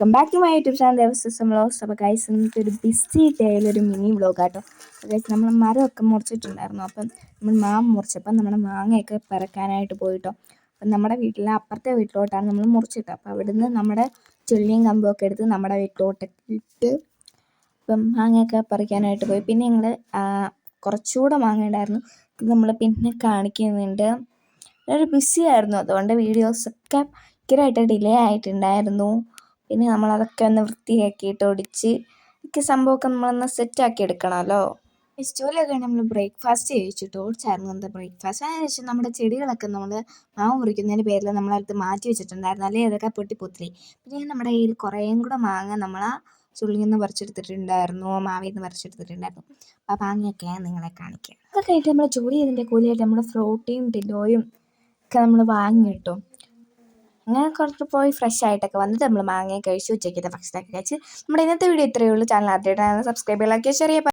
Welcome back to my YouTube channel Devaswom vlogs. അപ്പോൾ guys ഇന്നത്തെ ഒരു ബിസി ഡേയിലൊരു മിനി വ്ളോഗ് ആട്ടോ. ഗൈസ് നമ്മൾ മരമൊക്കെ മുറിച്ചിട്ടുണ്ടായിരുന്നു. അപ്പം നമ്മൾ മാങ്ങ മുറിച്ചപ്പം നമ്മുടെ മാങ്ങയൊക്കെ പെറുക്കാനായിട്ട് പോയിട്ടോ. അപ്പം നമ്മുടെ വീട്ടിലെ അപ്പുറത്തെ വീട്ടിലോട്ടാണ് നമ്മൾ മുറിച്ചിട്ടത്. അപ്പോൾ അവിടുന്ന് നമ്മുടെ ചുള്ളിയും കമ്പുമൊക്കെ എടുത്ത് നമ്മുടെ വീട്ടിലോട്ടൊക്കെ ഇട്ട് ഇപ്പം മാങ്ങയൊക്കെ പറിക്കാനായിട്ട് പോയി. പിന്നെ ഞങ്ങൾ കുറച്ചുകൂടെ മാങ്ങ ഉണ്ടായിരുന്നു. ഇത് നമ്മൾ പിന്നെ കാണിക്കുന്നുണ്ട്. ഒരു ബിസി ആയിരുന്നു, അതുകൊണ്ട് വീഡിയോസൊക്കെ ഭയങ്കരമായിട്ട് ഡിലേ ആയിട്ടുണ്ടായിരുന്നു. പിന്നെ നമ്മളതൊക്കെ ഒന്ന് വൃത്തിയാക്കിയിട്ട് ഒടിച്ച് ഒക്കെ സംഭവമൊക്കെ നമ്മളൊന്ന് സെറ്റാക്കി എടുക്കണമല്ലോ. ജോലിയൊക്കെ നമ്മൾ ബ്രേക്ക്ഫാസ്റ്റ് കഴിച്ചിട്ട് ഓടിച്ചായിരുന്നു എന്താ ബ്രേക്ക്ഫാസ്റ്റ്. അതിനുശേഷം നമ്മുടെ ചെടികളൊക്കെ നമ്മൾ മാവ് മുറിക്കുന്നതിൻ്റെ പേരിൽ നമ്മളടുത്ത് മാറ്റി വെച്ചിട്ടുണ്ടായിരുന്നു, അല്ലെങ്കിൽ അതൊക്കെ പൊട്ടിപ്പൊത്തിരി. പിന്നെ നമ്മുടെ കയ്യിൽ കുറേയും കൂടെ മാങ്ങ നമ്മൾ ആ ചുള്ളിയിൽ നിന്ന് പറിച്ചെടുത്തിട്ടുണ്ടായിരുന്നു, മാവിൽ നിന്ന് പറിച്ചെടുത്തിട്ടുണ്ടായിരുന്നു. ആ മാങ്ങയൊക്കെ നിങ്ങളെ കാണിക്കാം. അതൊക്കെ ആയിട്ട് നമ്മൾ ജോലി ചെയ്തതിൻ്റെ കൂലിയായിട്ട് നമ്മൾ ഫ്രൂട്ടിയും ടിലോയും ഒക്കെ നമ്മൾ വാങ്ങി കിട്ടും. അങ്ങനെ കുറച്ച് പോയി ഫ്രഷ് ആയിട്ടൊക്കെ വന്നിട്ട് നമ്മൾ മാങ്ങയൊക്കെ കഴിച്ച് ഉച്ചയ്ക്കത്തെ ഭക്ഷണമൊക്കെ കഴിച്ച് നമ്മുടെ ഇന്നത്തെ വീഡിയോ ഇത്രയേ ഉള്ളൂ. ചാനൽ ആദ്യമായിട്ടാണ് സബ്സ്ക്രൈബ് ചെയ്യാൻ, ഷെയർ ചെയ്യുക.